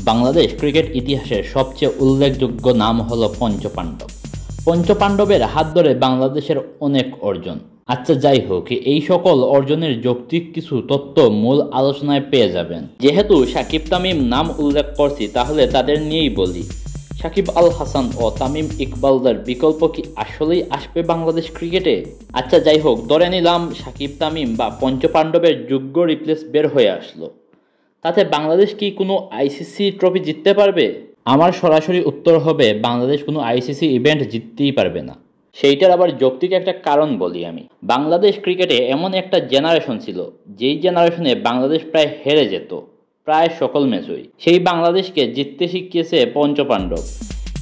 Bangladesh cricket ইতিহাসের সবচেয়ে উল্লেখযোগ্য নাম হলো পঞ্চপাণ্ডব। পঞ্চপাণ্ডবের হাত ধরে বাংলাদেশের অনেক অর্জন। আচ্ছা, যাই হোক, এই সকল অর্জনের যৌক্তিক কিছু তথ্য মূল আলোচনায় পেয়ে যাবেন। যেহেতু সাকিব তামিম নাম উল্লেখ করছি, তাহলে তাদের নিয়েই বলি। সাকিব আল হাসান ও তামিম ইকবালদের বিকল্প কি আসলেই আসবে বাংলাদেশ ক্রিকেটে? আচ্ছা, যাই হোক, ধরে নিলাম সাকিব তামিম বা পঞ্চপাণ্ডবের যোগ্য রিপ্লেস বের হয়ে আসলো। তাতে বাংলাদেশ কি কোনো আইসিসি ট্রফি জিততে পারবে? আমার সরাসরি উত্তর হবে, বাংলাদেশ কোনো আইসিসি ইভেন্ট জিততেই পারবে না। সেইটার আবার যৌক্তিক একটা কারণ বলি আমি। বাংলাদেশ ক্রিকেটে এমন একটা জেনারেশন ছিল, যেই জেনারেশনে বাংলাদেশ প্রায় হেরে যেত প্রায় সকল ম্যাচই। সেই বাংলাদেশকে জিততে শিখিয়েছে পঞ্চপাণ্ডব।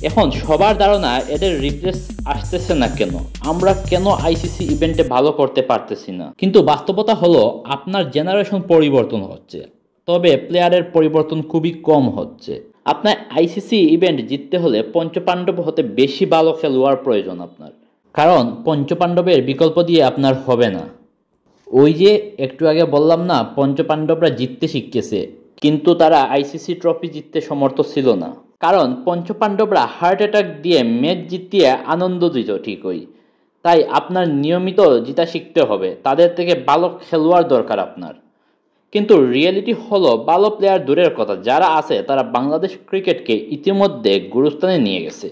এখন সবার ধারণা এদের রিপ্লেস আসতেছে না কেন, আমরা কেন আইসিসি ইভেন্টে ভালো করতে পারতেছি না। কিন্তু বাস্তবতা হলো, আপনার জেনারেশন পরিবর্তন হচ্ছে, তবে প্লেয়ারের পরিবর্তন খুবই কম হচ্ছে। আপনার আইসিসি ইভেন্ট জিততে হলে পঞ্চপাণ্ডব হতে বেশি ভালো খেলোয়াড় প্রয়োজন আপনার, কারণ পঞ্চপাণ্ডবের বিকল্প দিয়ে আপনার হবে না। ওই যে একটু আগে বললাম না, পঞ্চপাণ্ডবরা জিততে শিখেছে, কিন্তু তারা আইসিসি ট্রফি জিততে সমর্থ ছিল না। কারণ পঞ্চপাণ্ডবরা হার্ট অ্যাটাক দিয়ে ম্যাচ জিতিয়ে আনন্দ দিত ঠিকই। তাই আপনার নিয়মিত জিতা শিখতে হবে, তাদের থেকে ভালো খেলোয়াড় দরকার আপনার। কিন্তু রিয়েলিটি হলো, ভালো প্লেয়ার দূরের কথা, যারা আছে তারা বাংলাদেশ ক্রিকেটকে ইতিমধ্যে গুরুস্থানে নিয়ে গেছে।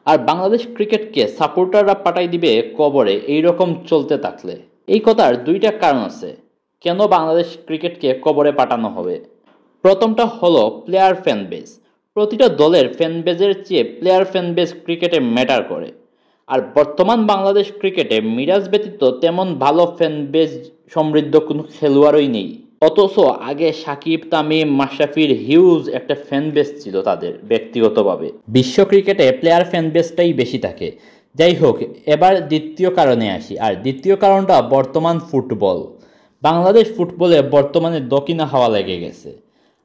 আর বাংলাদেশ ক্রিকেটকে সাপোর্টাররা পাঠাই দিবে কবরে এইরকম চলতে থাকলে। এই কথার দুইটা কারণ আছে কেন বাংলাদেশ ক্রিকেটকে কবরে পাঠানো হবে। প্রথমটা হলো প্লেয়ার ফ্যান বেস। প্রতিটা দলের ফ্যান বেজের চেয়ে প্লেয়ার ফ্যান বেস ক্রিকেটে ম্যাটার করে। আর বর্তমান বাংলাদেশ ক্রিকেটে মিরাজ ব্যতীত তেমন ভালো ফ্যান বেস সমৃদ্ধ কোনো খেলোয়াড়ই নেই। অথচ আগে সাকিব, তামিম, মাশরাফির হিউজ একটা ফ্যান বেস ছিল তাদের ব্যক্তিগতভাবে। বিশ্ব ক্রিকেটে প্লেয়ার ফ্যান বেসটাই বেশি থাকে। যাই হোক, এবার দ্বিতীয় কারণে আসি। আর দ্বিতীয় কারণটা বর্তমান ফুটবল। বাংলাদেশ ফুটবলে বর্তমানে দকিনা হাওয়া লেগে গেছে।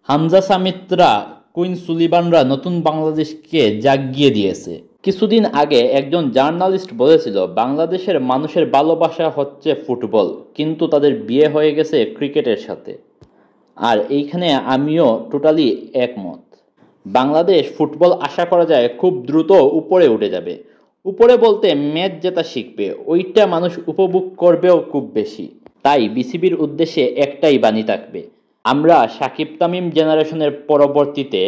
হামজা সামিতরা, কুইন সুলিবানরা নতুন বাংলাদেশকে জাগিয়ে দিয়েছে। কিছুদিন আগে একজন জার্নালিস্ট বলেছিল, বাংলাদেশের মানুষের ভালোবাসা হচ্ছে ফুটবল, কিন্তু তাদের বিয়ে হয়ে গেছে ক্রিকেটের সাথে। আর এইখানে আমিও টোটালি একমত। বাংলাদেশ ফুটবল আশা করা যায় খুব দ্রুত উপরে উঠে যাবে। উপরে বলতে ম্যাচ জেতা শিখবে, ওইটা মানুষ উপভোগ করবেও খুব বেশি। তাই বিসিবির উদ্দেশ্যে একটাই বাণী থাকবে, আমরা সাকিব তামিম জেনারেশনের পরবর্তীতে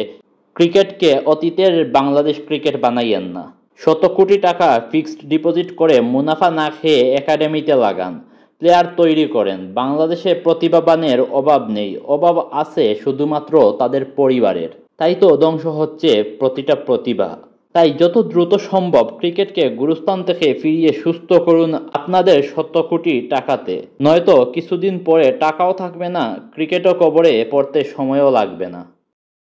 ক্রিকেটকে অতীতের বাংলাদেশ ক্রিকেট বানাইয়েন না। শত কোটি টাকা ফিক্সড ডিপোজিট করে মুনাফা না খেয়ে একাডেমিতে লাগান, প্লেয়ার তৈরি করেন। বাংলাদেশে প্রতিভাবানের অভাব নেই, অভাব আছে শুধুমাত্র তাদের পরিবারের। তাই তো ধ্বংস হচ্ছে প্রতিটা প্রতিভা। তাই যত দ্রুত সম্ভব ক্রিকেটকে গুরুস্থান থেকে ফিরিয়ে সুস্থ করুন আপনাদের শত কোটি টাকাতে, নয়তো কিছুদিন পরে টাকাও থাকবে না, ক্রিকেটও কবরে পড়তে সময়ও লাগবে না।